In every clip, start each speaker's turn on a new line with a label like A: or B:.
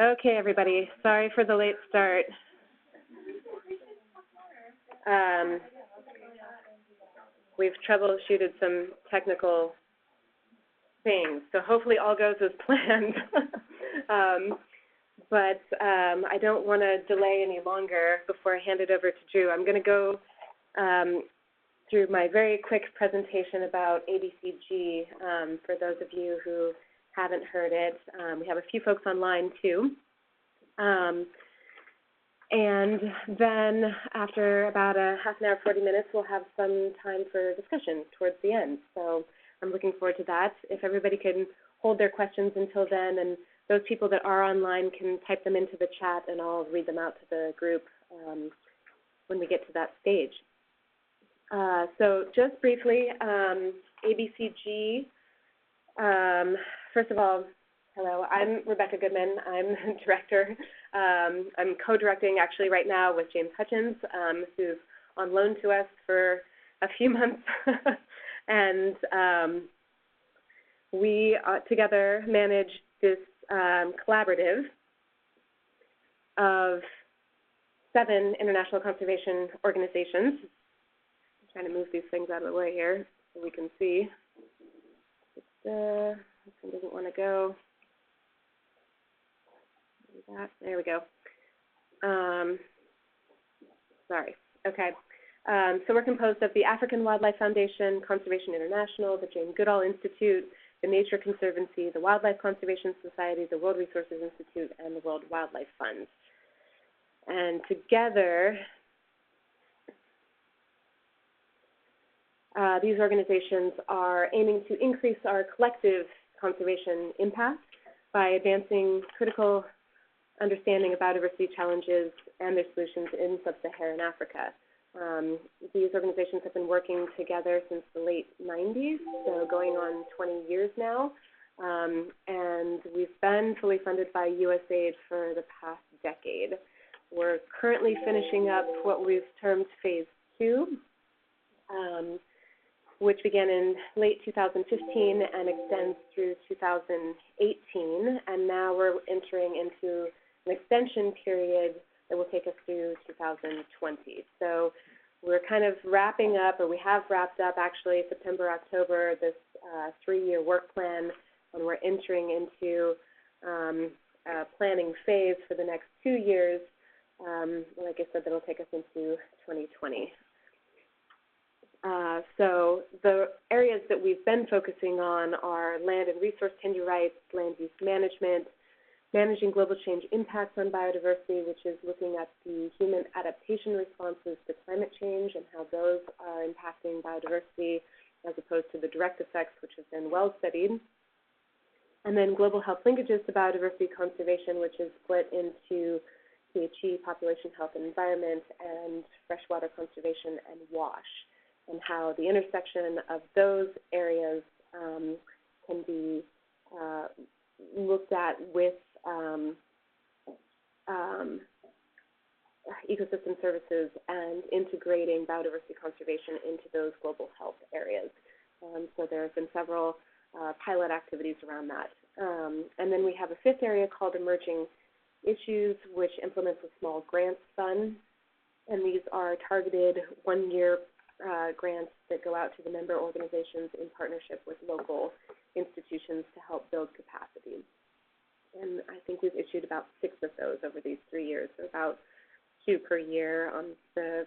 A: Okay, everybody. Sorry for the late start. We've troubleshooted some technical things, so hopefully all goes as planned. But I don't want to delay any longer before I hand it over to Drew. I'm going to go through my very quick presentation about ABCG for those of you who haven't heard it. We have a few folks online too. And then after about a half an hour, 40 minutes, we'll have some time for discussion towards the end. So I'm looking forward to that. If everybody can hold their questions until then, and those people that are online can type them into the chat, and I'll read them out to the group when we get to that stage. So just briefly, ABCG, first of all, hello, I'm Rebecca Goodman. I'm director. I'm co-directing actually right now with James Hutchins, who's on loan to us for a few months. And we together manage this collaborative of 7 international conservation organizations. I'm trying to move these things out of the way here so we can see. This one doesn't want to go. There we go. Sorry. Okay. So we're composed of the African Wildlife Foundation, Conservation International, the Jane Goodall Institute, the Nature Conservancy, the Wildlife Conservation Society, the World Resources Institute, and the World Wildlife Fund. And together, these organizations are aiming to increase our collective conservation impact by advancing critical understanding of biodiversity challenges and their solutions in sub-Saharan Africa. These organizations have been working together since the late 90s, so going on 20 years now. And we've been fully funded by USAID for the past decade. We're currently finishing up what we've termed Phase 2, which began in late 2015 and extends through 2018. And now we're entering into an extension period that will take us through 2020. So we're kind of wrapping up, or we have wrapped up actually September, October, this 3-year work plan, and we're entering into a planning phase for the next 2 years. Like I said, that'll take us into 2020. So the areas that we've been focusing on are land and resource tenure rights, land use management, managing global change impacts on biodiversity, which is looking at the human adaptation responses to climate change and how those are impacting biodiversity as opposed to the direct effects, which have been well studied. And then global health linkages to biodiversity conservation, which is split into PHE, population health and environment, and freshwater conservation and WASH, and how the intersection of those areas can be looked at with ecosystem services and integrating biodiversity conservation into those global health areas. So there have been several pilot activities around that. And then we have a 5th area called emerging issues, which implements a small grants fund. And these are targeted 1-year grants that go out to the member organizations in partnership with local institutions to help build capacity. And I think we've issued about 6 of those over these 3 years, so about 2 per year on the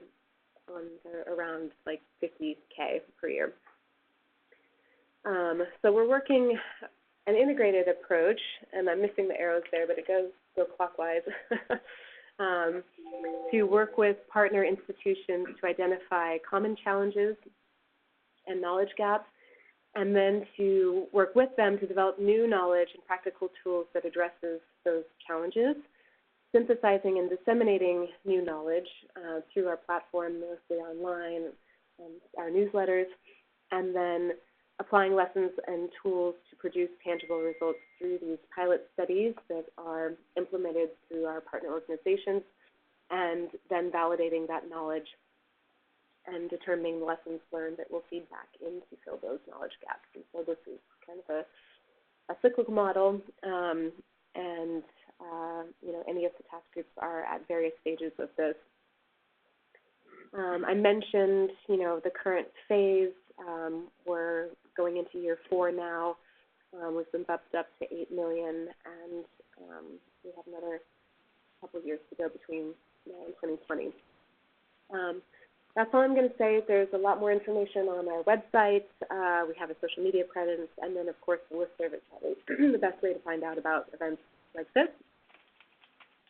A: around like 50K per year. So we're working an integrated approach, and I'm missing the arrows there, but it goes clockwise, to work with partner institutions to identify common challenges and knowledge gaps, and then to work with them to develop new knowledge and practical tools that addresses those challenges, synthesizing and disseminating new knowledge through our platform, mostly online, and our newsletters, and then applying lessons and tools to produce tangible results through these pilot studies that are implemented through our partner organizations, and then validating that knowledge and determining the lessons learned that will feed back in to fill those knowledge gaps. And so this is kind of a cyclical model, and are at various stages of this. I mentioned, the current phase. We're going into year 4 now. We've been bumped up to 8 million, and we have another couple of years to go between now and 2020. That's all I'm going to say. There's a lot more information on our website. We have a social media presence, and then, of course, the listserv is probably the best way to find out about events like this.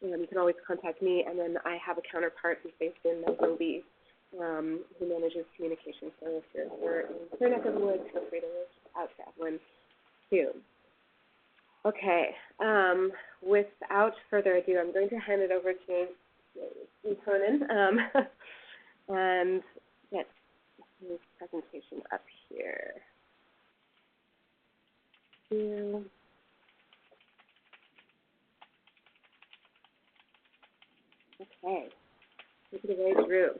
A: You can always contact me, and then I have a counterpart who's based in Nairobi, who manages communication. So if you're in your neck of the woods, feel free to reach out to Evelyn, too. Okay. Without further ado, I'm going to hand it over to Cronin and get his presentation up here. Okay. Take it away, Drew.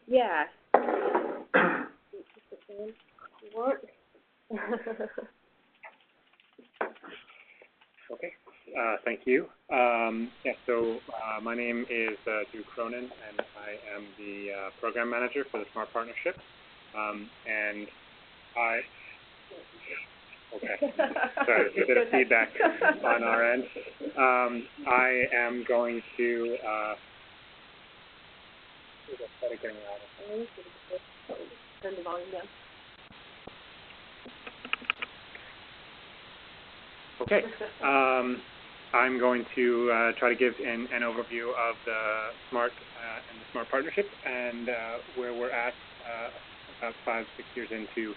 A: Yeah.
B: Okay. Thank you. So my name is Drew Cronin, and I am the program manager for the SMART Partnership. And I... Okay. Sorry, there's a bit of feedback on our end. I am going to...
A: Turn the volume down.
B: Okay. I'm going to try to give an overview of the SMART and the SMART Partnership and where we're at about 5-6 years into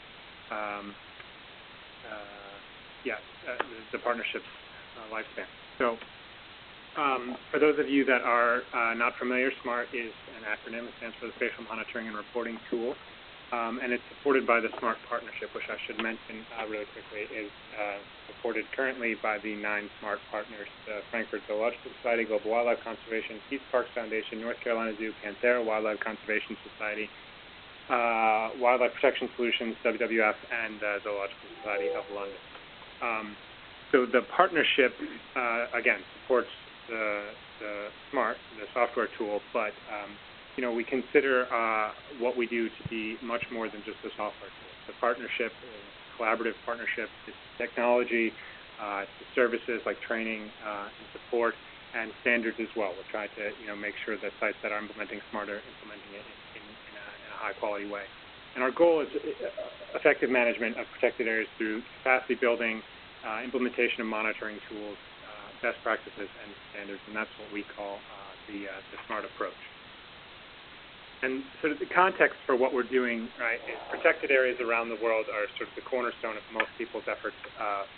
B: the partnership's lifespan. So for those of you that are not familiar, SMART is an acronym. It stands for the Spatial Monitoring and Reporting Tool. And it's supported by the SMART Partnership, which I should mention really quickly is supported currently by the 9 SMART partners: the Frankfurt Zoological Society, Global Wildlife Conservation, Peace Parks Foundation, North Carolina Zoo, Panthera Wildlife Conservation Society, Wildlife Protection Solutions, WWF, and the Zoological Society of London. So the partnership, again, supports the SMART, the software tool, but we consider what we do to be much more than just a software tool. The partnership is a collaborative partnership. It's technology, it's the services like training and support, and standards as well. We're trying to make sure that sites that are implementing SMART are implementing it in a high-quality way. And our goal is effective management of protected areas through capacity building, implementation of monitoring tools, best practices, and standards, and that's what we call the SMART approach. And sort of the context for what we're doing, right, is protected areas around the world are sort of the cornerstone of most people's efforts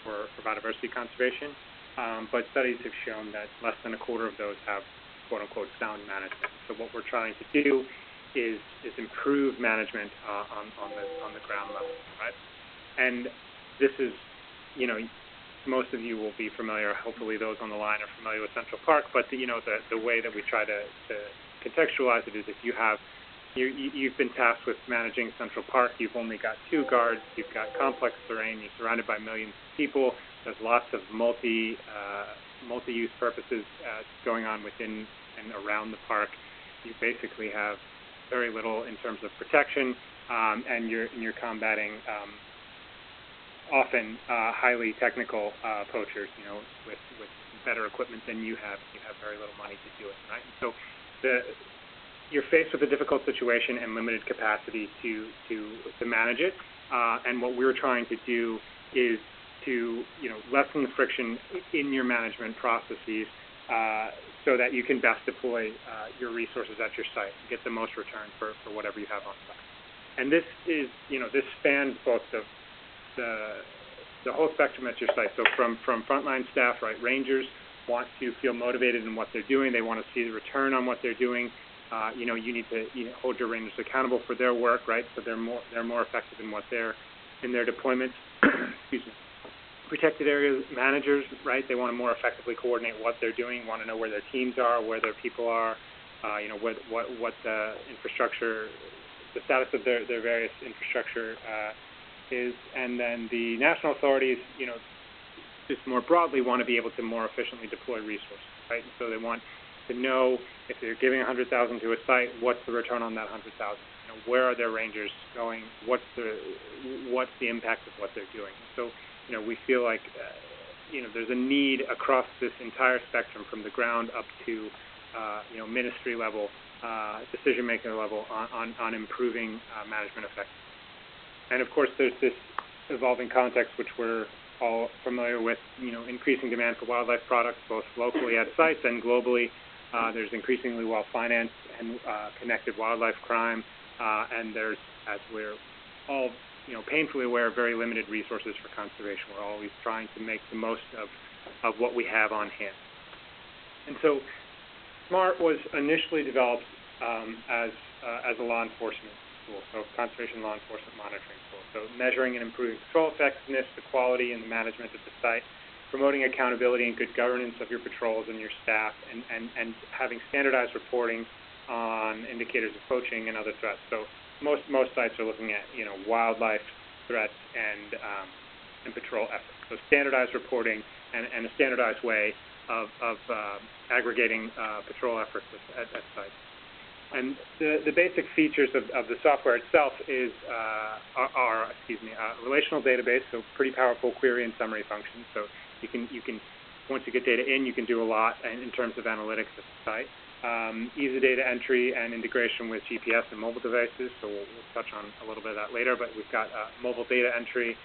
B: for biodiversity conservation. But studies have shown that less than a quarter of those have quote-unquote sound management. So what we're trying to do is improve management on the ground level, right? And this is, most of you will be familiar. Hopefully, those on the line are familiar with Central Park. But the way that we try to contextualize it is if you've been tasked with managing Central Park, you've only got 2 guards, you've got complex terrain, you're surrounded by millions of people, there's lots of multi-use purposes going on within and around the park. You basically have very little in terms of protection, and you're combating often highly technical poachers, with better equipment than you have. You have very little money to do it, right? And so you're faced with a difficult situation and limited capacity to manage it. And what we're trying to do is to lessen the friction in your management processes so that you can best deploy your resources at your site and get the most return for whatever you have on site. And this is this spans both the whole spectrum at your site. So from frontline staff, right, rangers want to feel motivated in what they're doing. They want to see the return on what they're doing. You need to hold your rangers accountable for their work, right? So they're more effective in in their deployments. Excuse me. Protected area managers, right? They want to more effectively coordinate what they're doing. Want to know where their teams are, where their people are. What the infrastructure, the status of their various infrastructure is. And then the national authorities, just more broadly want to be able to more efficiently deploy resources, right? And so they want to know if they're giving 100,000 to a site, what's the return on that 100,000? Where are their rangers going? What's the impact of what they're doing? So, we feel like, there's a need across this entire spectrum from the ground up to, ministry level, decision-making level on improving management effectiveness. And of course, there's this evolving context which we're all familiar with, increasing demand for wildlife products, both locally at sites and globally. There's increasingly well-financed and connected wildlife crime, and there's, as we're all, painfully aware, very limited resources for conservation. We're always trying to make the most of what we have on hand. And so, SMART was initially developed as a law enforcement tool, so conservation law enforcement monitoring tool. So measuring and improving patrol effectiveness, the quality and the management of the site, promoting accountability and good governance of your patrols and your staff, and having standardized reporting on indicators of poaching and other threats. So most sites are looking at wildlife threats and patrol efforts. So standardized reporting and a standardized way of aggregating patrol efforts at sites. And the basic features of the software itself is a relational database, so pretty powerful query and summary functions. So you can once you get data in, you can do a lot in terms of analytics at the site. Easy data entry and integration with GPS and mobile devices. So we'll touch on a little bit of that later. But we've got mobile data entry,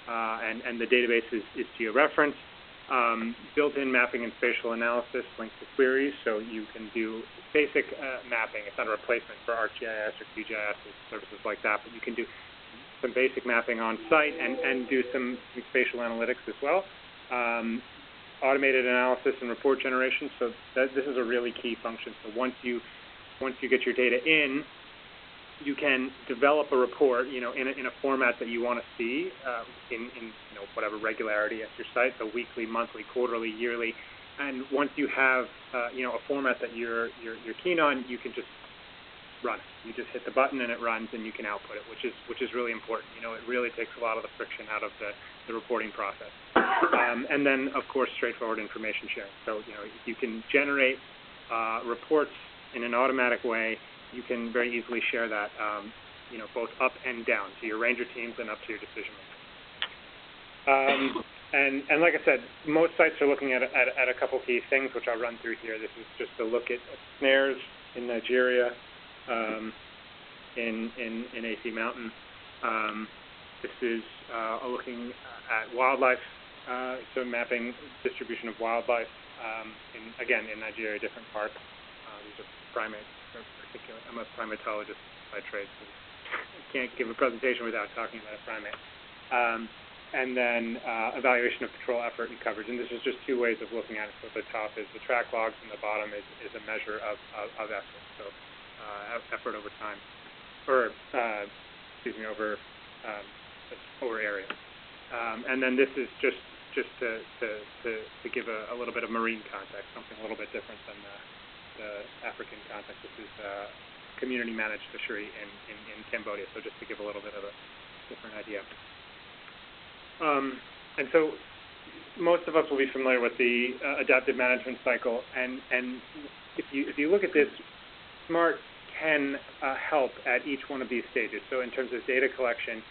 B: and the database is georeferenced. Built-in mapping and spatial analysis linked to queries, so you can do basic mapping. It's not a replacement for ArcGIS or QGIS or services like that, but you can do some basic mapping on site and do some spatial analytics as well. Automated analysis and report generation, so this is a really key function. So once you get your data in, you can develop a report, in a format that you want to see in whatever regularity at your site, so weekly, monthly, quarterly, yearly. And once you have a format that you're keen on, you can just run it. You just hit the button and it runs, and you can output it, which is really important. It really takes a lot of the friction out of the reporting process. And then, of course, straightforward information sharing. So if you can generate reports in an automatic way, you can very easily share that, both up and down to your ranger teams and up to your decision makers. And like I said, most sites are looking at a couple key things, which I'll run through here. This is just a look at snares in Nigeria, in AC Mountain. This is looking at wildlife, so mapping distribution of wildlife in Nigeria, different parks. These are primates. Particular. I'm a primatologist by trade, so I can't give a presentation without talking about a primate. And then evaluation of patrol effort and coverage. And this is just two ways of looking at it. So the top is the track logs, and the bottom is a measure of effort. So effort over time, or over area. And then this is just to give a little bit of marine context, something a little bit different than the African context. This is community-managed fishery in Cambodia, so just to give a little bit of a different idea. And so most of us will be familiar with the adaptive management cycle, and if you look at this, SMART can help at each one of these stages. So in terms of data collection,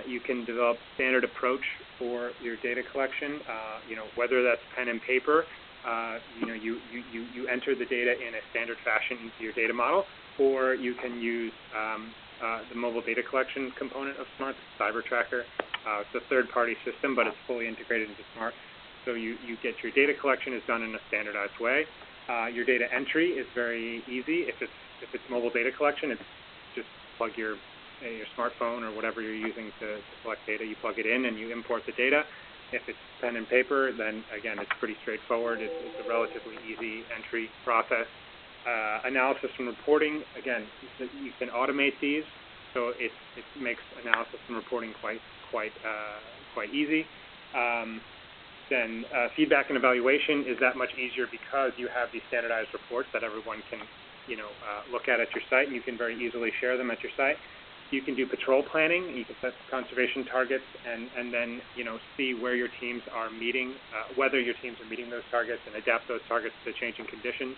B: you can develop standard approach for your data collection, whether that's pen and paper. You enter the data in a standard fashion into your data model, or you can use the mobile data collection component of SMART, the Cyber Tracker. It's a third-party system, but it's fully integrated into SMART. So you get your data collection is done in a standardized way. Your data entry is very easy. If it's mobile data collection, it's just plug your smartphone or whatever you're using to collect data. You plug it in and you import the data. If it's pen and paper, then again, it's pretty straightforward. It's a relatively easy entry process. Analysis and reporting, again, you can automate these, so it makes analysis and reporting quite easy. Then feedback and evaluation is that much easier because you have these standardized reports that everyone can look at your site, and you can very easily share them at your site. You can do patrol planning. You can set conservation targets and then, see where your teams are meeting, whether your teams are meeting those targets and adapt those targets to changing conditions.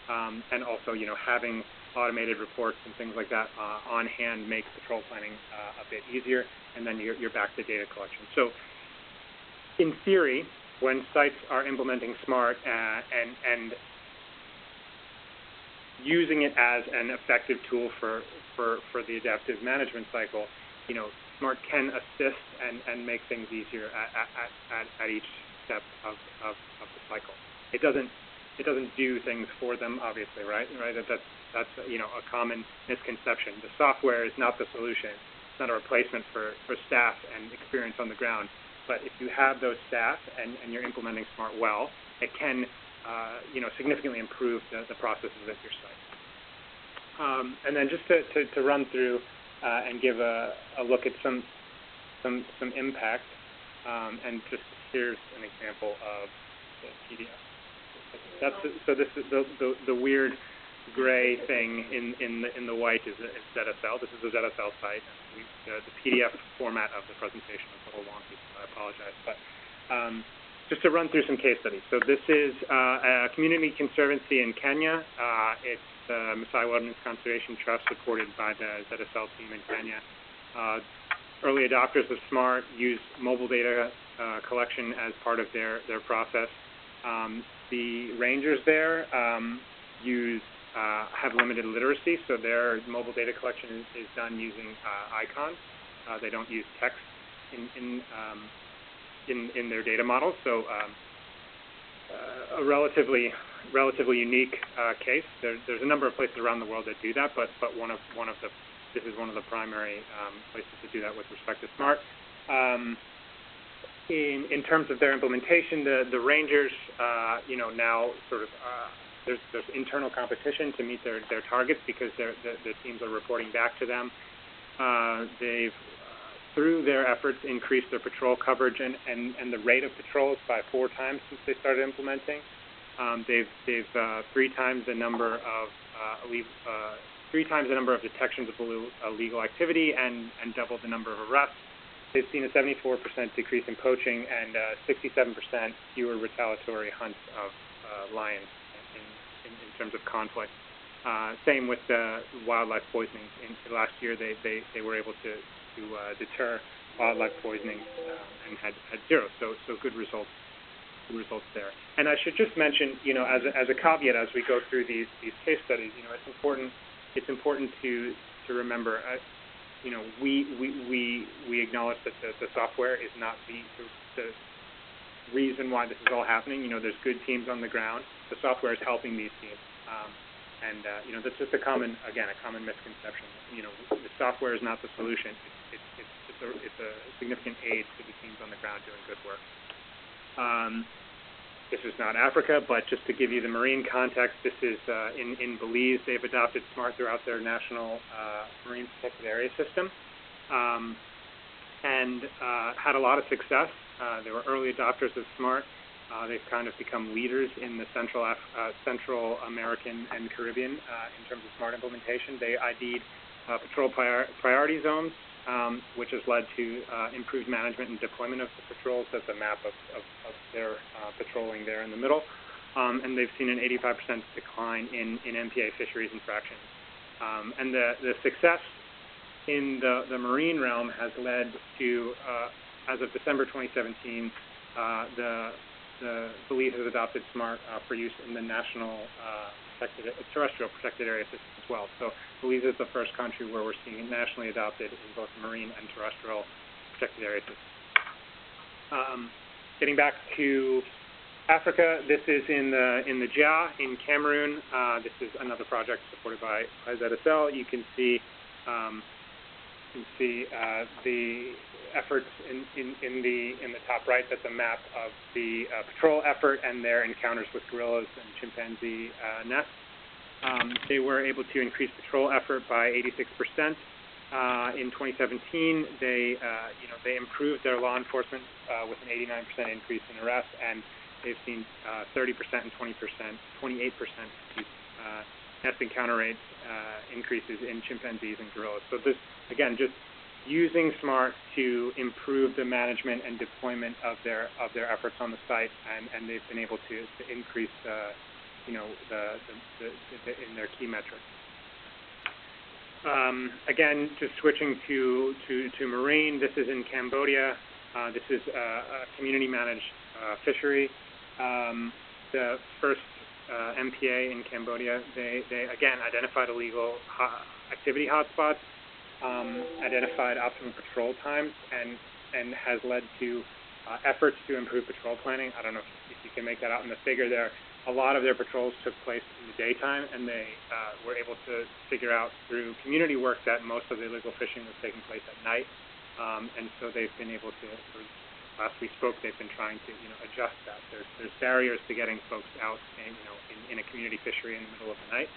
B: And also, having automated reports and things like that on hand makes patrol planning a bit easier, and then you're back to data collection. So in theory, when sites are implementing SMART and using it as an effective tool for the adaptive management cycle, SMART can assist and make things easier at each step of the cycle. It doesn't do things for them, obviously, right? That's a common misconception. The software is not the solution. It's not a replacement for staff and experience on the ground. But if you have those staff and you're implementing SMART well, it can significantly improve the processes at your site. And then just to run through and give a look at some impact, and just here's an example of the PDF. This is the weird gray thing in the white is ZSL. This is the ZSL site. The PDF format of the presentation is a little wonky, so I apologize. But just to run through some case studies. So this is a community conservancy in Kenya. It's the Maasai Wilderness Conservation Trust, supported by the ZSL team in Kenya. Early adopters of SMART use mobile data collection as part of their process. The rangers there have limited literacy, so their mobile data collection is done using icons. They don't use text in their data models, so a relatively unique case. There's a number of places around the world that do that, but this is one of the primary places to do that with respect to SMART. In terms of their implementation, the rangers, now sort of there's internal competition to meet their targets because the teams are reporting back to them. They've through their efforts increased their patrol coverage and the rate of patrols by 4 times since they started implementing. They've 3 times the number of detections of illegal activity and doubled the number of arrests. They've seen a 74% decrease in poaching and 67% fewer retaliatory hunts of lions in terms of conflict. Same with the wildlife poisoning. Last year, they were able to deter wildlife poisoning and had 0. So good results there. And I should just mention, as a caveat, as we go through these case studies, it's important to remember. We acknowledge that the software is not the reason why this is all happening. There's good teams on the ground. The software is helping these teams. That's just a common misconception. The software is not the solution. It's a significant aid to the teams on the ground doing good work. This is not Africa, but just to give you the marine context, this is in Belize. They've adopted SMART throughout their national marine protected area system, and had a lot of success. They were early adopters of SMART. They've kind of become leaders in the Central American and Caribbean in terms of SMART implementation. They ID'd patrol priority zones, which has led to improved management and deployment of the patrols. That's a map of their patrolling there in the middle. And they've seen an 85% decline in MPA fisheries infractions. And the success in the marine realm has led to, as of December 2017, the Belize has adopted SMART for use in the national terrestrial protected area system as well. So Belize is the first country where we're seeing it nationally adopted in both marine and terrestrial protected area systems. Getting back to Africa, this is in the Dja in Cameroon. This is another project supported by ZSL. You can see the efforts in the top right. That's a map of the patrol effort and their encounters with gorillas and chimpanzee nests. They were able to increase patrol effort by 86%. In 2017, they improved their law enforcement with an 89% increase in arrests, and they've seen 30% and 28% nest encounter rates increases in chimpanzees and gorillas. So this, again, just using SMART to improve the management and deployment of their efforts on the site, and they've been able to increase in their key metrics. Again, just switching to marine. This is in Cambodia. This is a community-managed fishery. The first MPA in Cambodia, they again identified illegal activity hotspots, identified optimal patrol times, and has led to efforts to improve patrol planning. I don't know if you can make that out in the figure there. A lot of their patrols took place in the daytime, and they were able to figure out through community work that most of the illegal fishing was taking place at night. And so they've been able to, last we spoke, they've been trying to, adjust that. There's barriers to getting folks out, in a community fishery in the middle of the night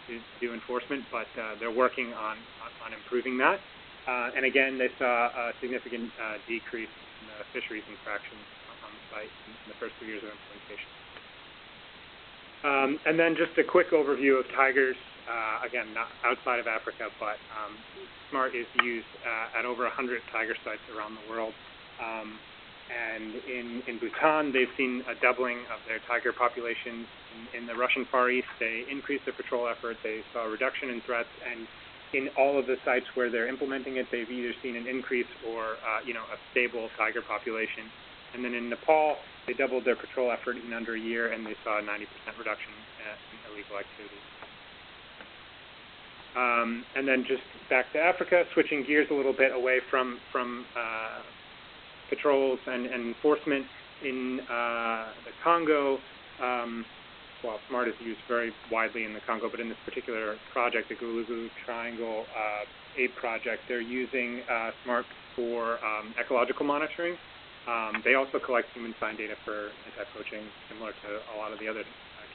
B: to do enforcement, but they're working on improving that. And again, they saw a significant decrease in the fisheries infractions on the site in the first 2 years of implementation. And then just a quick overview of tigers. Again, not outside of Africa, but SMART is used at over 100 tiger sites around the world. And in Bhutan, they've seen a doubling of their tiger populations. In the Russian Far East, they increased their patrol effort. They saw a reduction in threats, and in all of the sites where they're implementing it, they've either seen an increase or a stable tiger population. And then in Nepal, they doubled their patrol effort in under a year, and they saw a 90% reduction in illegal activity. And then just back to Africa, switching gears a little bit away from patrols and enforcement in the Congo. Well, SMART is used very widely in the Congo, but in this particular project, the Gulugu Triangle Ape project, they're using SMART for ecological monitoring. They also collect human sign data for anti-poaching, similar to a lot of the other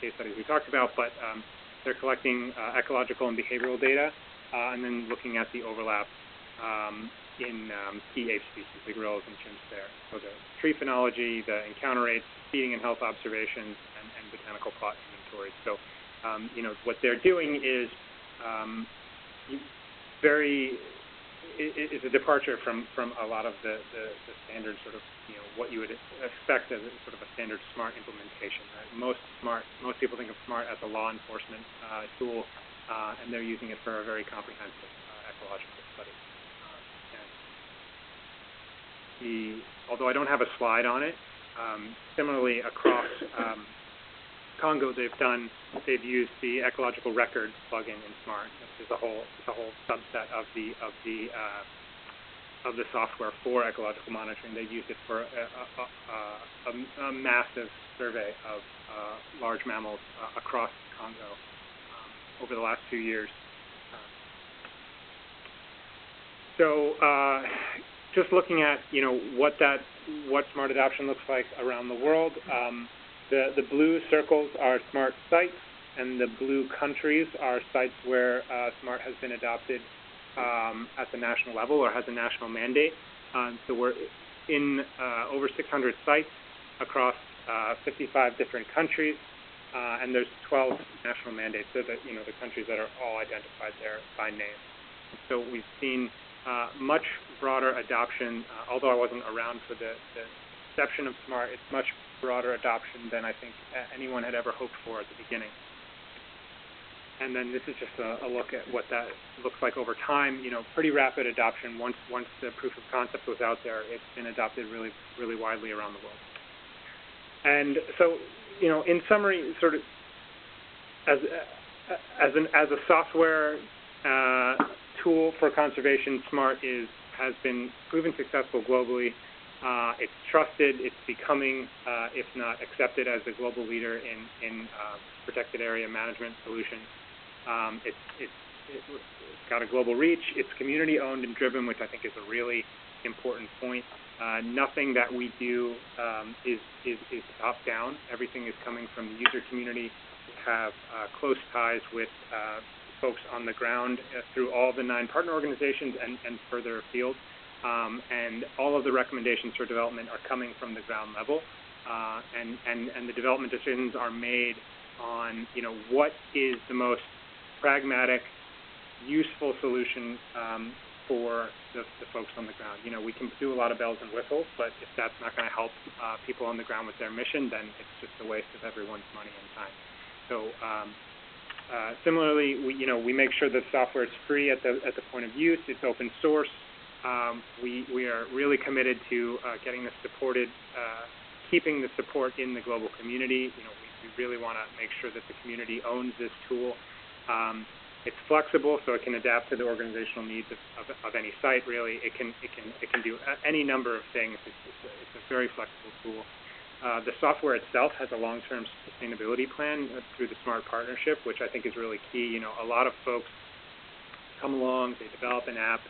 B: case studies we talked about, but they're collecting ecological and behavioral data, and then looking at the overlap in key ape species, the gorillas and chimps there. So the tree phenology, the encounter rates, feeding and health observations, and botanical plot inventory. So, what they're doing is is a departure from a lot of the standard sort of, what you would expect as a sort of a standard SMART implementation, right? Most people think of SMART as a law enforcement tool, and they're using it for a very comprehensive ecological study. Although I don't have a slide on it, similarly across Congo, they've used the ecological record plugin in SMART. This is a whole subset of the software for ecological monitoring. They've used it for a massive survey of large mammals across Congo over the last 2 years. So just looking at what SMART adoption looks like around the world. The blue circles are SMART sites, and the blue countries are sites where SMART has been adopted at the national level or has a national mandate. So we're in over 600 sites across 55 different countries, and there's 12 national mandates. So that the countries that are all identified there by name. So we've seen much broader adoption. Although I wasn't around for the inception of SMART, it's much broader adoption than I think anyone had ever hoped for at the beginning. And then this is just a look at what that looks like over time. Pretty rapid adoption. Once the proof of concept was out there, it's been adopted really, really widely around the world. And so, in summary, sort of as a software tool for conservation, SMART has been proven successful globally. It's trusted. It's becoming, if not accepted, as the global leader in protected area management solutions. It's got a global reach. It's community owned and driven, which I think is a really important point. Nothing that we do is top down. Everything is coming from the user community. We have close ties with folks on the ground through all the 9 partner organizations and further afield. And all of the recommendations for development are coming from the ground level, and the development decisions are made on, what is the most pragmatic, useful solution for the folks on the ground. We can do a lot of bells and whistles, but if that's not going to help people on the ground with their mission, then it's just a waste of everyone's money and time. So similarly, we make sure that software is free at the point of use. It's open source. We are really committed to getting this supported, keeping the support in the global community. We really want to make sure that the community owns this tool. It's flexible, so it can adapt to the organizational needs of any site. Really, it can do any number of things. It's a very flexible tool. The software itself has a long-term sustainability plan through the SMART partnership, which I think is really key. A lot of folks come along, they develop an app,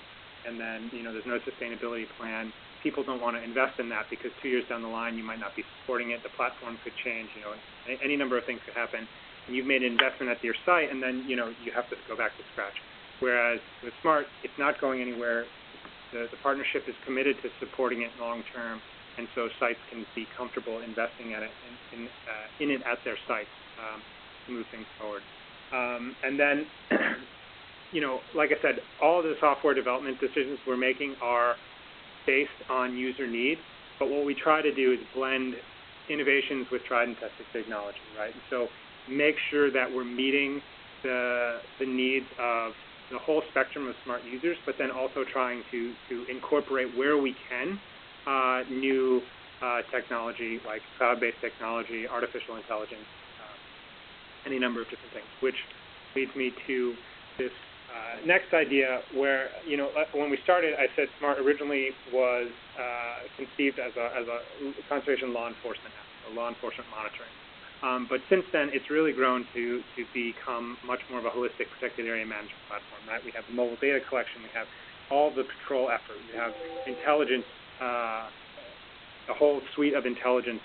B: and then there's no sustainability plan. People don't want to invest in that because 2 years down the line you might not be supporting it. The platform could change. Any number of things could happen. And you've made an investment at your site, and then you have to go back to scratch. Whereas with SMART, it's not going anywhere. The partnership is committed to supporting it long term, and so sites can be comfortable investing in it at their sites to move things forward. And then, like I said, all the software development decisions we're making are based on user need, but what we try to do is blend innovations with tried and tested technology, right? And so make sure that we're meeting the needs of the whole spectrum of smart users, but then also trying to incorporate where we can new technology like cloud-based technology, artificial intelligence, any number of different things, which leads me to this next idea where, when we started, I said SMART originally was conceived as a conservation law enforcement app, or law enforcement monitoring. But since then, it's really grown to become much more of a holistic protected area management platform, right? We have the mobile data collection, we have all the patrol effort, we have intelligence, a whole suite of intelligence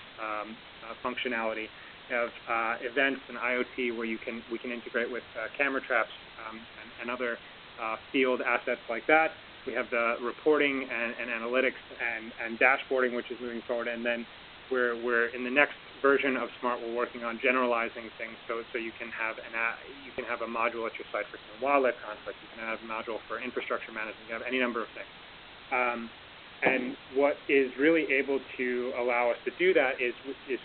B: functionality. We have events and IoT where we can integrate with camera traps and other field assets like that. We have the reporting and analytics and dashboarding, which is moving forward. And then we're in the next version of SMART. We're working on generalizing things so you can have a module at your site for wildlife conflict. You can have a module for infrastructure management. You have any number of things. And what is really able to allow us to do that is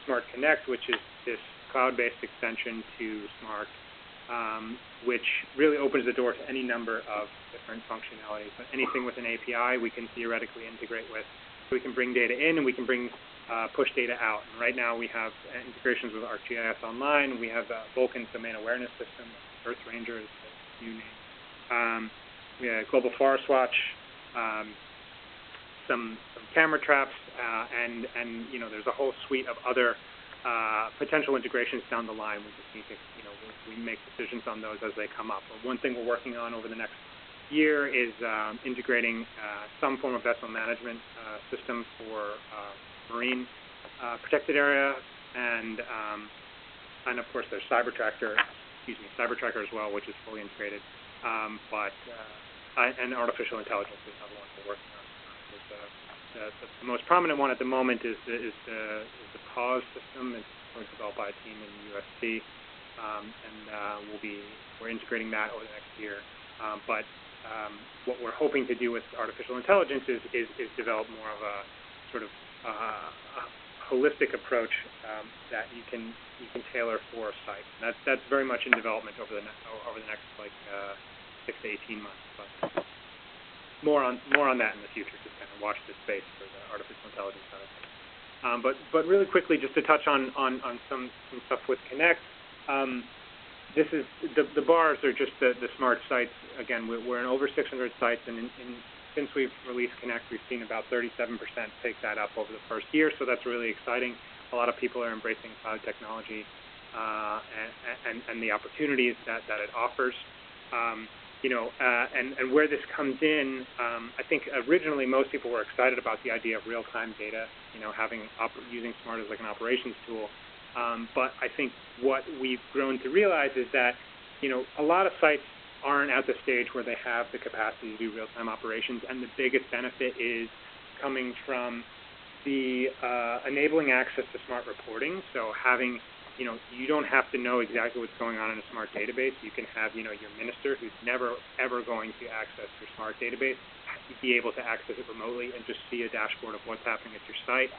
B: SMART Connect, which is this cloud-based extension to SMART, which really opens the door to any number of different functionalities. But anything with an API, we can theoretically integrate with. So we can bring data in and we can bring push data out. And right now we have integrations with ArcGIS Online. We have Vulcan's domain awareness system, Earth Ranger is the new name. We have Global Forest Watch, some camera traps, and there's a whole suite of other potential integrations down the line. We just need to, we make decisions on those as they come up. But one thing we're working on over the next year is integrating some form of vessel management system for marine protected area, and of course there's CyberTracker as well, which is fully integrated. And artificial intelligence is another one we're working on. The most prominent one at the moment is the pause system. It's developed by a team in USC, and we're integrating that over the next year. But what we're hoping to do with artificial intelligence is develop more of a sort of holistic approach that you can tailor for a site. And that's very much in development over the next 6 to 18 months. But more on that in the future. Just kind of watch this space for the artificial intelligence side of things. But really quickly, just to touch on some stuff with Connect. This is the bars are just the SMART sites. Again, we're in over 600 sites, and since we've released Connect, we've seen about 37% take that up over the first year. So that's really exciting. A lot of people are embracing cloud technology and the opportunities that it offers. And where this comes in, I think originally most people were excited about the idea of real-time data, using SMART as like an operations tool. But I think what we've grown to realize is that, a lot of sites aren't at the stage where they have the capacity to do real-time operations, and the biggest benefit is coming from the enabling access to SMART reporting. So having you don't have to know exactly what's going on in a smart database. You can have, your minister who's never, ever going to access your smart database be able to access it remotely and just see a dashboard of what's happening at your site.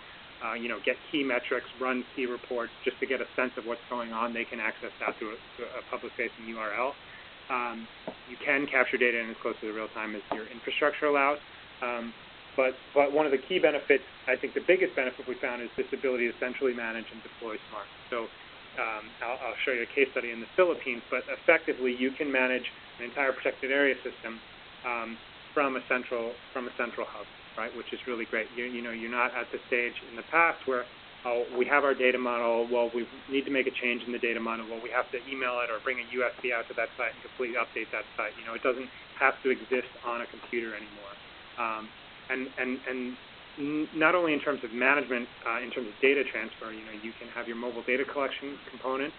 B: Get key metrics, run key reports just to get a sense of what's going on. They can access that through a public-facing URL. You can capture data in as close to the real time as your infrastructure allows. But one of the key benefits, I think the biggest benefit we found, is this ability to centrally manage and deploy smart. So I'll show you a case study in the Philippines, but effectively you can manage an entire protected area system from a central hub, right? Which is really great. You're not at the stage in the past where we have our data model. Well, we need to make a change in the data model. Well, we have to email it or bring a USB out to that site and completely update that site. It doesn't have to exist on a computer anymore. And not only in terms of management, in terms of data transfer, you can have your mobile data collection component,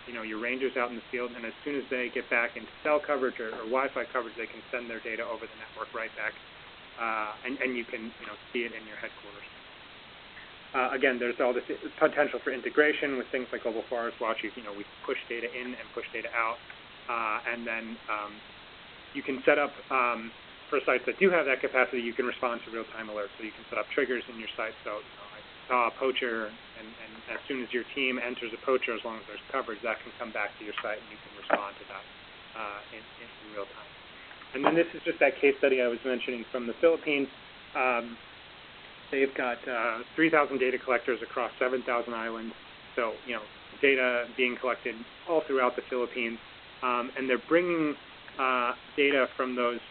B: your rangers out in the field, and as soon as they get back into cell coverage or Wi-Fi coverage, they can send their data over the network right back, and you can, see it in your headquarters. Again, there's all this potential for integration with things like Global Forest Watch. We push data in and push data out, and then you can set up, for sites that do have that capacity, you can respond to real-time alerts. So you can set up triggers in your site. So I saw a poacher, and as soon as your team enters a poacher, as long as there's coverage, that can come back to your site, and you can respond to that in real time. And then this is just that case study I was mentioning from the Philippines. They've got 3,000 data collectors across 7,000 islands. So, data being collected all throughout the Philippines. And they're bringing data from those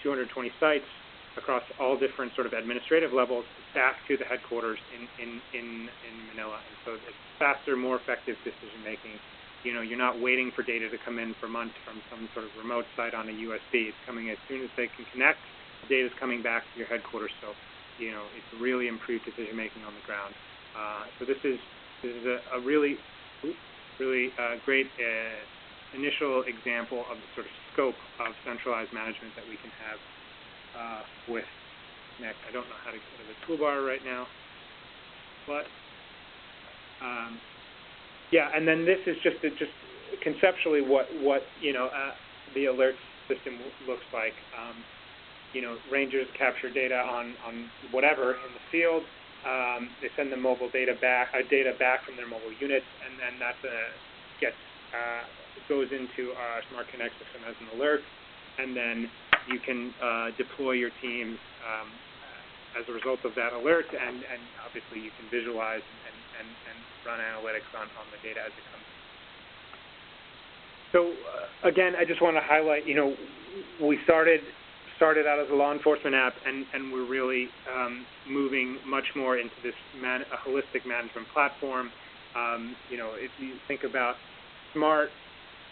B: 220 sites across all different sort of administrative levels back to the headquarters in Manila. And so it's faster, more effective decision making. You're not waiting for data to come in for months from some sort of remote site on a USB. It's coming as soon as they can connect. The data's coming back to your headquarters. So, it's really improved decision making on the ground. So this is a really great initial example of the sort of scope of centralized management that we can have with Next. I don't know how to go to the toolbar right now, but and then this is just conceptually what the alert system looks like. Rangers capture data on whatever in the field. They send the mobile data back from their mobile units, and then that goes into our Smart Connect system as an alert, and then you can deploy your teams as a result of that alert, and obviously you can visualize and run analytics on the data as it comes in. So again, I just want to highlight, we started out as a law enforcement app, and we're really moving much more into this a holistic management platform. If you think about Smart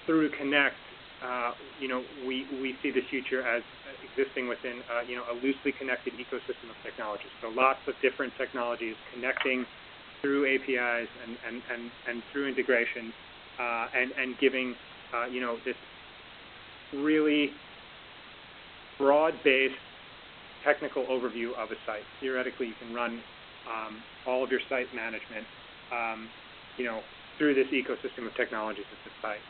B: through Connect, we see the future as existing within a loosely connected ecosystem of technologies. So lots of different technologies connecting through APIs and through integration, and giving this really broad-based technical overview of a site. Theoretically, you can run all of your site management through this ecosystem of technologies at the site.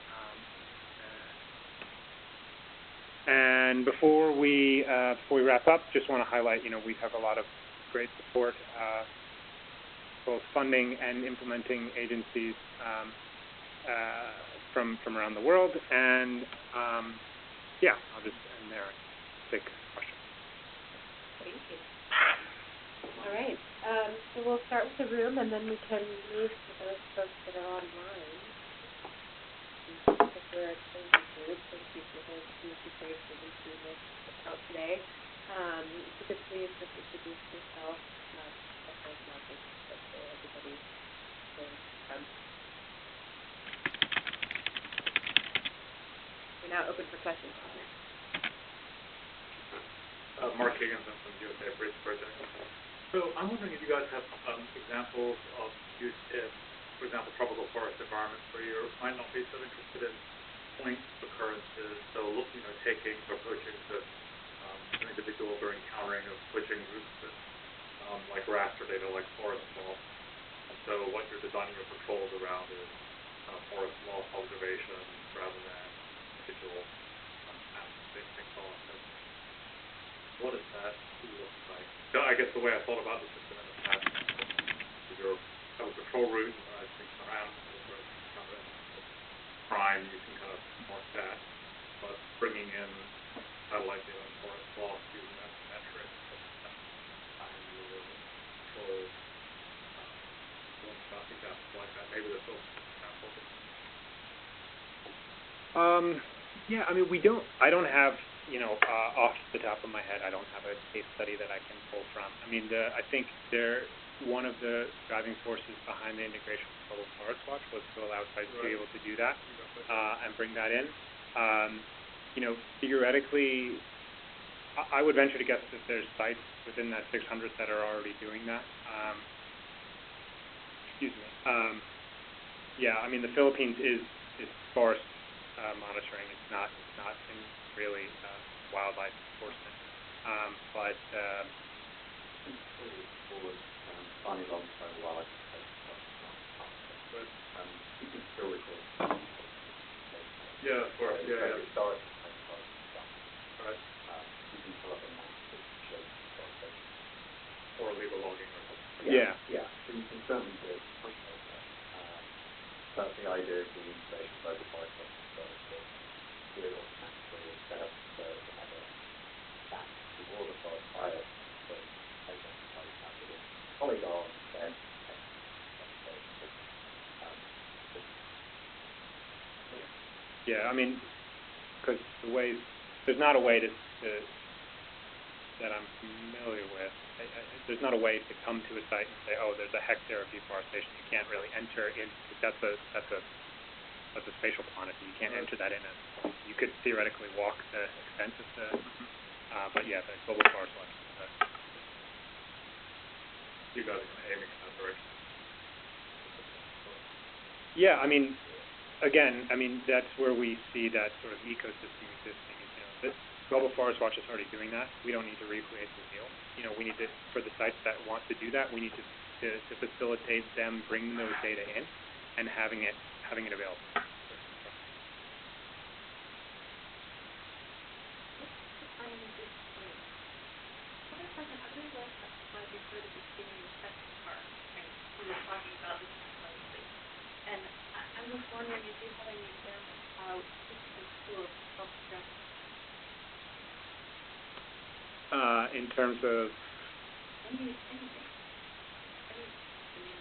B: And before we wrap up, just want to highlight, we have a lot of great support, both funding and implementing agencies from around the world. And I'll just end there and take questions.
A: Thank you. All right. So we'll start with the room, and then we can move to those folks that are online. If we're a crazy group, thank you for those who brave for doing this out today. If you could please just introduce yourself, as Marcus, so everybody knows. We're now open for questions.
C: Mark Higgins, I'm from USA Bridge Project. So I'm wondering if you guys have examples of use in, for example, tropical forest environments where you might not be so interested in point occurrences, so taking or poaching that individuals are encountering of poaching groups that like raster data, like forest law. so what you're designing your patrols around is forest loss observation rather than individual things off. What does that look like? So I guess the way I thought about the system in the past is your patrol route, I think around crime, you can kind of mark that, but bringing in satellite data on forest loss using that metric, and your patrol, examples like that. Maybe there's also examples.
B: Yeah, I mean, I don't have, off the top of my head, I don't have a case study that I can pull from. I mean, I think one of the driving forces behind the integration with Global Forest Watch was to allow sites to be able to do that, and bring that in. Theoretically, I would venture to guess that there's sites within that 600 that are already doing that. Yeah, I mean, the Philippines is forest monitoring. It's not in really wildlife enforcement. But
D: Finding alongside wildlife but you can still record.
C: Yeah, of course. Yeah.
D: Historic stuff.
C: Right.
D: You can pull up a map that shows deforestation.
C: Or legal logging or something.
B: Yeah.
D: So you can certainly do it. That's the idea of the integration of global forest watch as well, to do it automatically and set up to have a map to all the forest fires to identify that within polygons, then
B: Yeah, I mean, because there's not a way that I'm familiar with. There's not a way to come to a site and say, oh, there's a hectare of deforestation. You can't really enter in. That's a spatial quantity. You can't enter that in. You could theoretically walk the extent of the. But yeah, the Global Forest Watch.
C: You guys are kind of aiming in that direction.
B: Yeah, I mean, again, that's where we see that sort of ecosystem existing. The Global Forest Watch is already doing that. We don't need to recreate the wheel. We need to, for the sites that want to do that, we need to facilitate them bringing those data in and having it available.
E: And I'm just wondering if you have any examples of how different tools help address
B: In terms of
E: anything.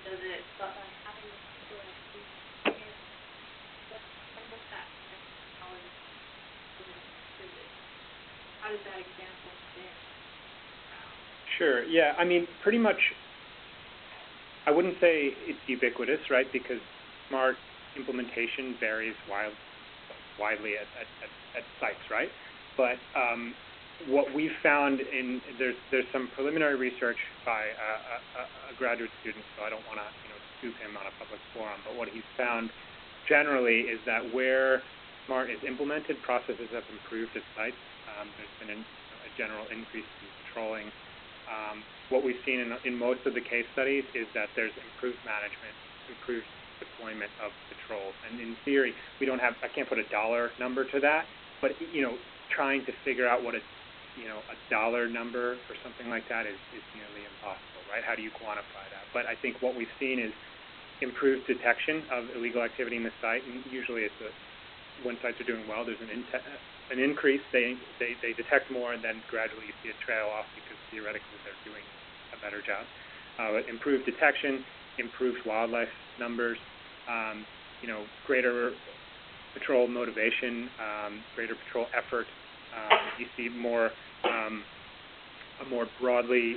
E: Does it, but by having this tool like these experience, what's that technology how does that example fit?
B: Sure. Yeah. I mean, pretty much. I wouldn't say it's ubiquitous, right? Because smart implementation varies widely at sites, right? But what we've found there's some preliminary research by a graduate student, so I don't want to scoop him on a public forum. But what he's found generally is that where smart is implemented, processes have improved at sites. There's been a general increase in patrolling. What we've seen in most of the case studies is that there's improved management, improved deployment of patrols. And in theory, I can't put a dollar number to that, but trying to figure out what a dollar number for something like that is nearly impossible, right? How do you quantify that? But I think what we've seen is improved detection of illegal activity in the site, and usually when sites are doing well, there's an increase. They detect more, and then gradually you see it trail off because theoretically they're doing a better job. Improved detection, improved wildlife numbers, greater patrol motivation, greater patrol effort. You see a more broadly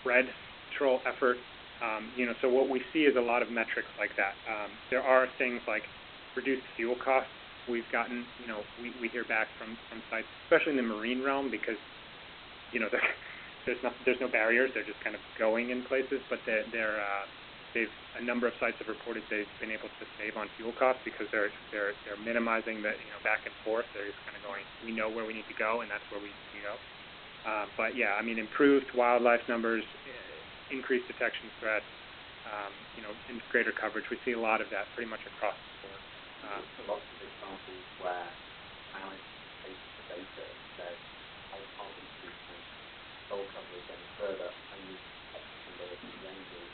B: spread patrol effort. So what we see is a lot of metrics like that. There are things like reduced fuel costs. We've gotten, we hear back from sites, especially in the marine realm, because, there's no barriers. They're just kind of going in places, but a number of sites have reported they've been able to save on fuel costs because they're minimizing the back and forth. They're just kind of going, we know where we need to go, and that's where we need to go. But yeah, improved wildlife numbers, increased detection threats, in greater coverage. We see a lot of that pretty much across the board.
D: Lots of examples where analysts take the data and said, I can't increase my goal coverage any further, I need X number of ranges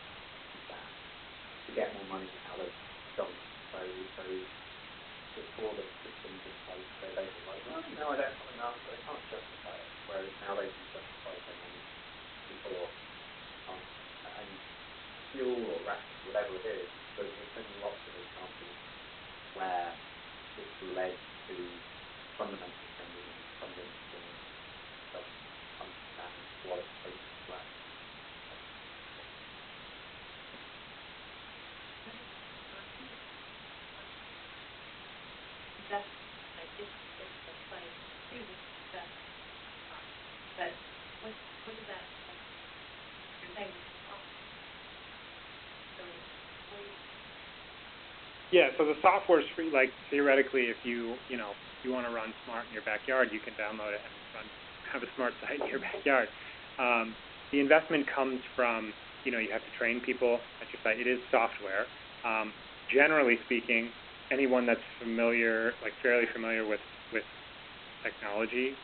D: that to get more money out of government. So it's all the systems in place, they're basically like, well, I don't have enough, so they can't justify it. Whereas now they can justify saying people and fuel or rations, whatever it is, but there's been lots of examples where it's led to fundamental changes in convincing government to understand what it takes to act.
E: That's like if the site chooses that, but what is that? You're saying so
B: Yeah, so the software is free. Like theoretically, if you want to run smart in your backyard, you can download it and have a smart site in your backyard. The investment comes from you have to train people at your site. It is software. Generally speaking, anyone that's fairly familiar with technology,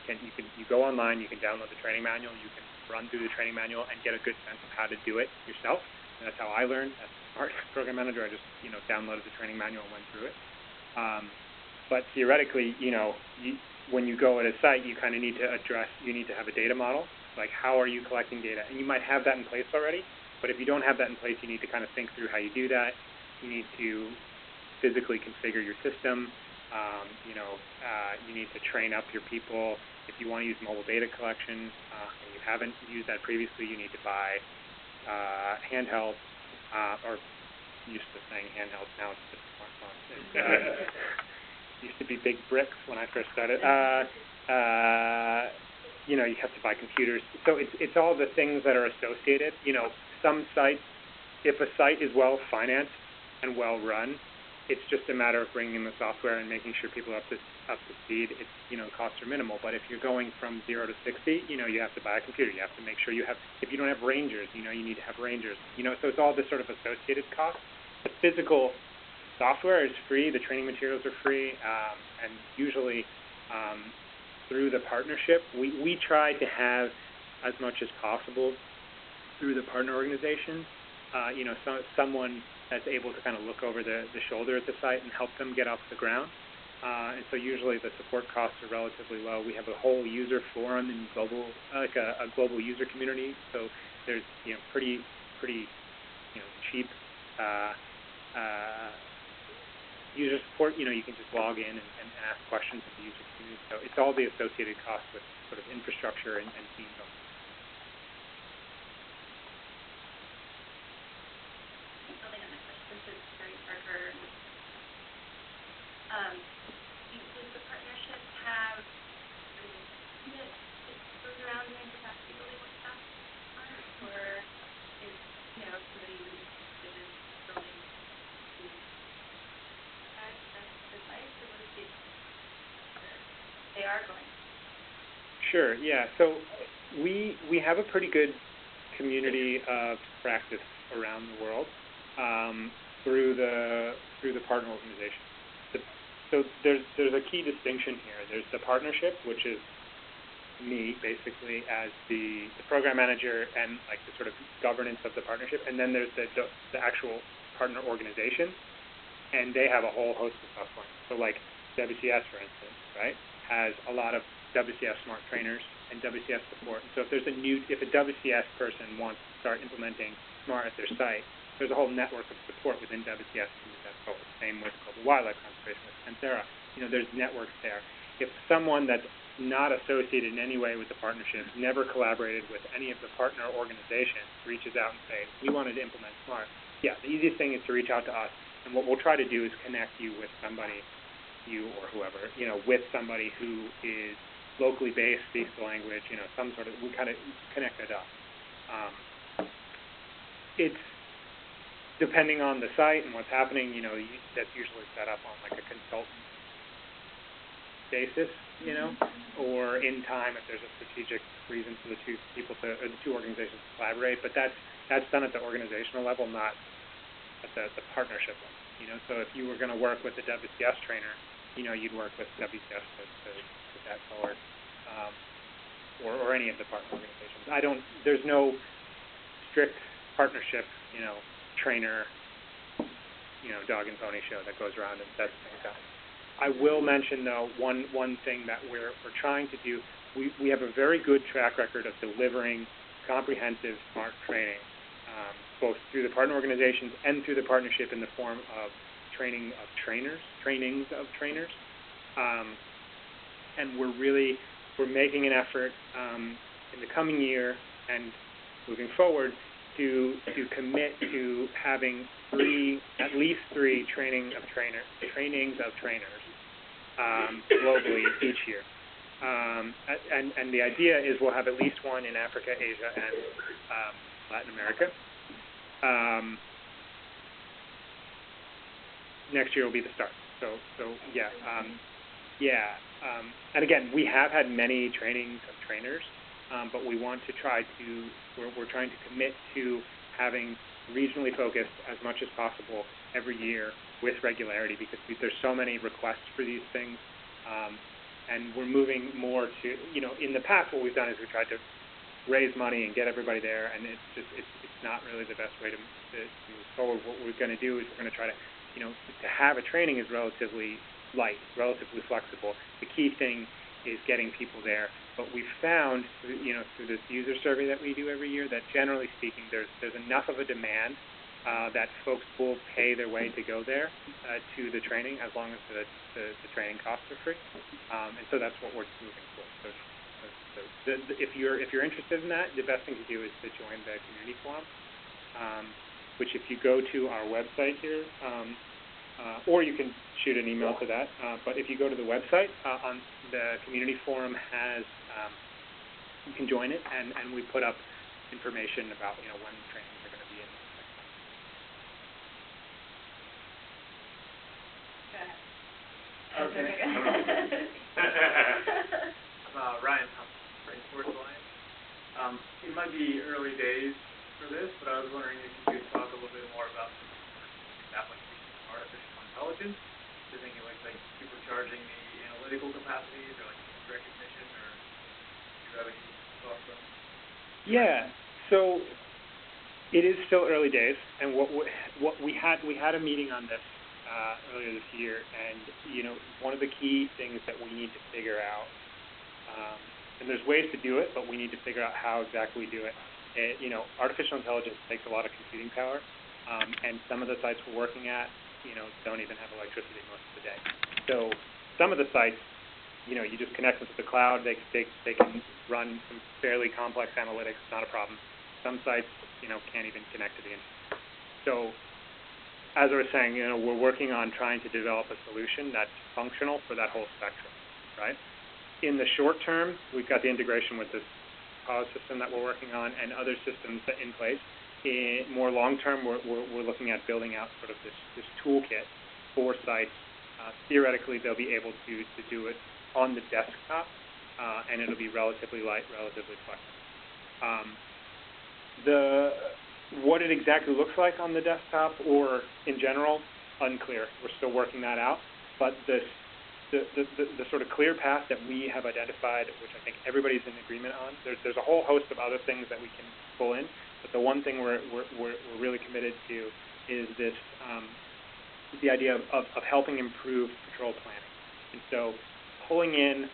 B: you go online, you can download the training manual, you can run through the training manual and get a good sense of how to do it yourself. And that's how I learned as a smart program manager. I just downloaded the training manual and went through it. But theoretically, when you go at a site, you kind of need to have a data model. Like, how are you collecting data? And you might have that in place already, but if you don't have that in place, you need to kind of think through how you do that. You need to physically configure your system. You need to train up your people. If you want to use mobile data collection and you haven't used that previously, you need to buy handheld, or used to saying handhelds, now it's just smartphone. Used to be big bricks when I first started. You have to buy computers. So it's all the things that are associated. Some sites, if a site is well financed and well run, it's just a matter of bringing in the software and making sure people are up to speed. It's costs are minimal. But if you're going from 0 to 60, you have to buy a computer. You have to make sure you have. If you don't have rangers, you need to have rangers. So it's all this sort of associated cost. The physical software is free. The training materials are free, and usually through the partnership, we try to have as much as possible through the partner organization. Someone that's able to kind of look over the shoulder at the site and help them get off the ground. And so usually the support costs are relatively low. We have a whole user forum and global, like a global user community. So there's pretty cheap user support. You can just log in and ask questions of the user community. So it's all the associated costs with sort of infrastructure and teams on.
E: Building on that question, this is Terry Parker. Does the partnership have that goes around doing capacity building with staff, or is somebody who's interested in building the site, or what is they are going?
B: Sure. Yeah. So we have a pretty good community of practice around the world through the partner organization. So there's a key distinction here. There's the partnership, which is me basically as the program manager and like the sort of governance of the partnership, and then there's the actual partner organization, and they have a whole host of stuff going. So like WCS, for instance, right, has a lot of WCS smart trainers and WCS support. And so if a WCS person wants to start implementing smart at their site, there's a whole network of support within WCS to move that forward. Same with global wildlife conservation with Tenure. There's networks there. If someone that's not associated in any way with the partnership, never collaborated with any of the partner organizations, reaches out and says, we wanted to implement SMART, the easiest thing is to reach out to us. And what we'll try to do is connect you with somebody, you or whoever, with somebody who is locally based, speaks the language, we kind of connect it up. It's depending on the site and what's happening, that's usually set up on like a consultant basis, or in time if there's a strategic reason for the two organizations to collaborate. But that's done at the organizational level, not at the partnership level. You know, so if you were going to work with a WCS trainer, you know, you'd work with WCS to put that forward, or any of the partner organizations. There's no strict partnership, you know, trainer, you know, dog and pony show that goes around and sets things up. I will mention though one thing that we're trying to do. We have a very good track record of delivering comprehensive SMART training, both through the partner organizations and through the partnership in the form of trainings of trainers, and we're making an effort in the coming year and moving forward to commit to having at least three trainings of trainers globally each year. And the idea is we'll have at least one in Africa, Asia, and Latin America. Next year will be the start. So yeah, and again, we have had many trainings of trainers, but we want to we're trying to commit to having regionally focused as much as possible every year with regularity, because there's so many requests for these things. And we're moving more to, you know, in the past what we've done is we tried to raise money and get everybody there, and it's not really the best way to move forward. What we're going to do is we're going to try to, you know, to have a training is relatively light, relatively flexible. The key thing is getting people there. But we've found, you know, through this user survey that we do every year, that generally speaking, there's enough of a demand that folks will pay their way to go there to the training, as long as the training costs are free. And so that's what we're moving towards. So if you're interested in that, the best thing to do is to join the community forum, which if you go to our website here, or you can shoot an email to that. But if you go to the website, on the community forum has, you can join it, and we put up information about, you know, when the trainings are going to be in.
C: Okay. I'm Ryan Thompson, Spring Sports Alliance. It might be early days for this, but I was wondering if you could talk a little bit more about some applications of artificial intelligence. You're thinking like supercharging the analytical capacities, or like recognition, or do you have any thoughts on that?
B: Yeah. So it is still early days, and what we had a meeting on this earlier this year, and you know, one of the key things that we need to figure out, and there's ways to do it, but we need to figure out how exactly we do it. You know, artificial intelligence takes a lot of computing power, and some of the sites we're working at, you know, don't even have electricity most of the day. So some of the sites, you know, you just connect them to the cloud, they can run some fairly complex analytics, not a problem. Some sites, you know, can't even connect to the internet. So as I was saying, you know, we're working on trying to develop a solution that's functional for that whole spectrum, right? In the short term, we've got the integration with this pause system that we're working on and other systems in place. In more long term, we're looking at building out sort of this toolkit for sites. Theoretically, they'll be able to do it on the desktop, and it'll be relatively light, relatively flexible. What it exactly looks like on the desktop or in general, unclear. We're still working that out. But the sort of clear path that we have identified, which I think everybody's in agreement on, there's a whole host of other things that we can pull in, but the one thing we're really committed to is this, the idea of helping improve patrol planning. And so pulling in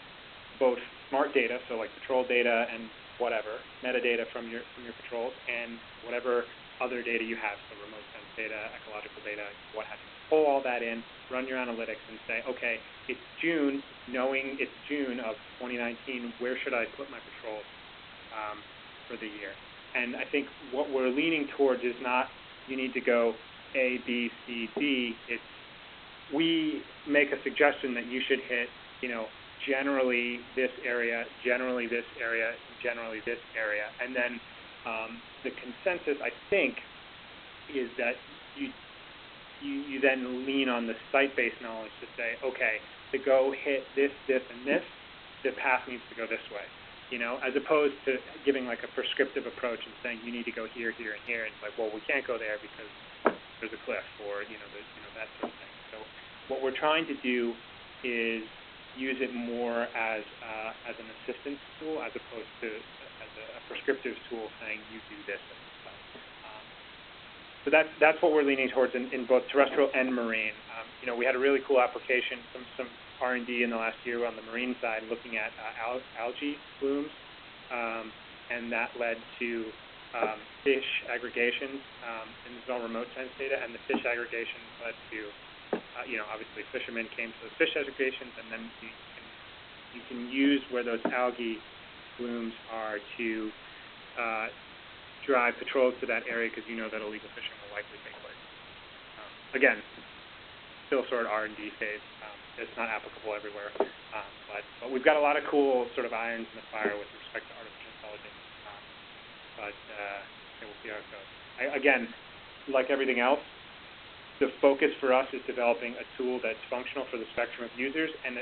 B: both smart data, so like patrol data and whatever, metadata from your patrols, and whatever other data you have, so remote sense data, ecological data, what have you. Pull all that in, run your analytics, and say, okay, it's June, knowing it's June of 2019, where should I put my patrols for the year? And I think what we're leaning towards is not, you need to go A, B, C, D. It's, we make a suggestion that you should hit, you know, generally this area, generally this area, generally this area. And then the consensus, I think, is that you then lean on the site-based knowledge to say, okay, to go hit this, this, and this, the path needs to go this way. You know, as opposed to giving like a prescriptive approach and saying you need to go here, here, and here. And it's like, well, we can't go there because there's a cliff, or that sort of thing. So what we're trying to do is use it more as an assistance tool as opposed to as a prescriptive tool saying you do this at this site. So that's what we're leaning towards in both terrestrial and marine. We had a really cool application, some R&D in the last year on the marine side, looking at algae blooms, and that led to fish aggregations, and this is all remote science data, and the fish aggregations led to, obviously fishermen came to the fish aggregations, and then you can use where those algae blooms are to drive patrols to that area because you know that illegal fishing will likely take place. Again, still sort of R&D phase. It's not applicable everywhere, but we've got a lot of cool sort of irons in the fire with respect to artificial intelligence. We'll see how it goes. Again, like everything else, the focus for us is developing a tool that's functional for the spectrum of users and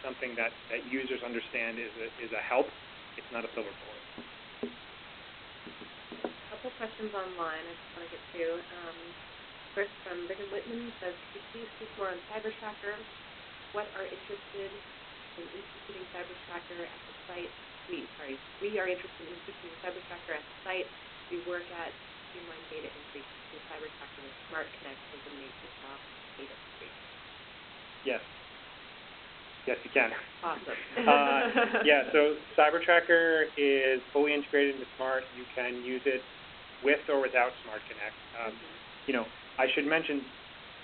B: something that users understand is a help. It's not a silver bullet.
A: A couple questions online I just want to get to. First from Richard Whitman says, could you please speak more on CyberTracker? What are interested in instituting CyberTracker at the site? We are interested in instituting CyberTracker at the site. We work at streamline data entry with CyberTracker with Smart Connect eliminates the job data entry.
B: Yes. Yes, you can.
A: Awesome.
B: Yeah, so CyberTracker is fully integrated into Smart. You can use it with or without Smart Connect. I should mention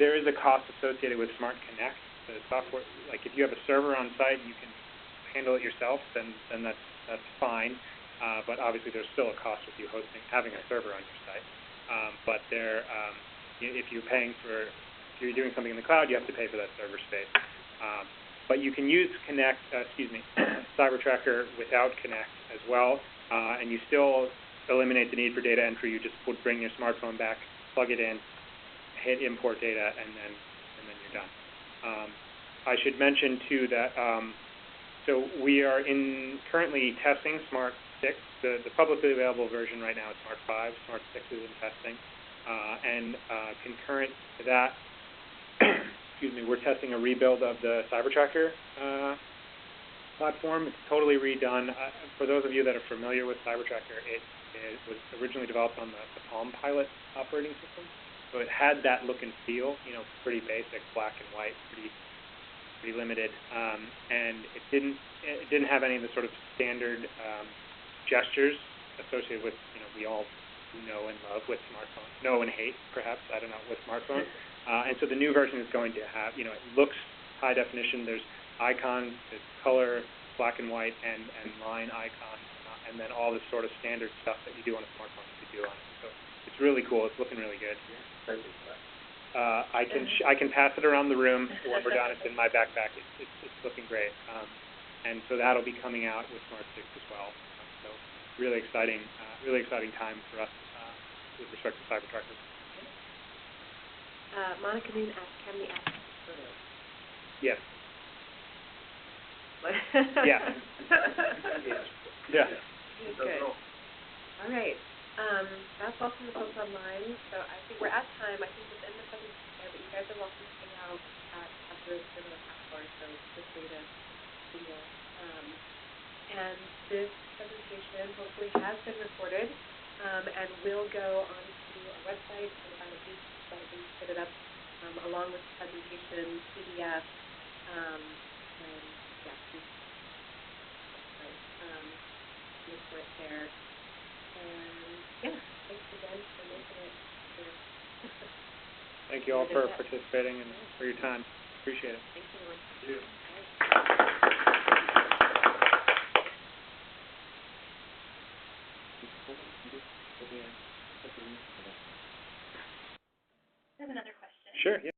B: there is a cost associated with Smart Connect. The software, like if you have a server on site, you can handle it yourself, then that's fine. But obviously there's still a cost with you having a server on your site. But if you're doing something in the cloud, you have to pay for that server space. But you can use CyberTracker without Connect as well, and you still eliminate the need for data entry. You just would bring your smartphone back, plug it in, hit import data, and then you're done. I should mention too that so we are currently testing Smart 6. The publicly available version right now is Smart 5. Smart 6 is in testing, and concurrent to that, we're testing a rebuild of the CyberTracker platform. It's totally redone. For those of you that are familiar with CyberTracker, it was originally developed on the Palm Pilot operating system. So it had that look and feel, pretty basic, black and white, pretty limited, and it didn't have any of the sort of standard gestures associated with, we all know and love with smartphones, know and hate perhaps, I don't know, with smartphones. And so the new version is going to have, it looks high definition. There's icons, there's color, black and white, and line icons, and then all this sort of standard stuff that you do on a smartphone you could do on it. So it's really cool. It's looking really good. I can pass it around the room when we're done. It's in my backpack. It's looking great. And so that'll be coming out with Smart 6 as well. So really exciting time for us with respect to CyberTracker.
A: Monica Moon asked, can we ask photos?
B: Yes. Yeah. Yeah.
A: Good. All right. That's all from the folks online. So I think we're at time. I think we'll end the presentation there, but you guys are welcome to hang out after another half hour, so feel free to mingle. And this presentation hopefully has been recorded and will go onto our website in about a week. So we put it up along with the presentation PDF. And yeah, so look for it there. And yeah, thanks again for making it here.
B: Thank you all for participating and for your time. Appreciate it.
A: Thanks, everyone.
C: Thank you.
E: I have another question.
B: Sure. Yeah.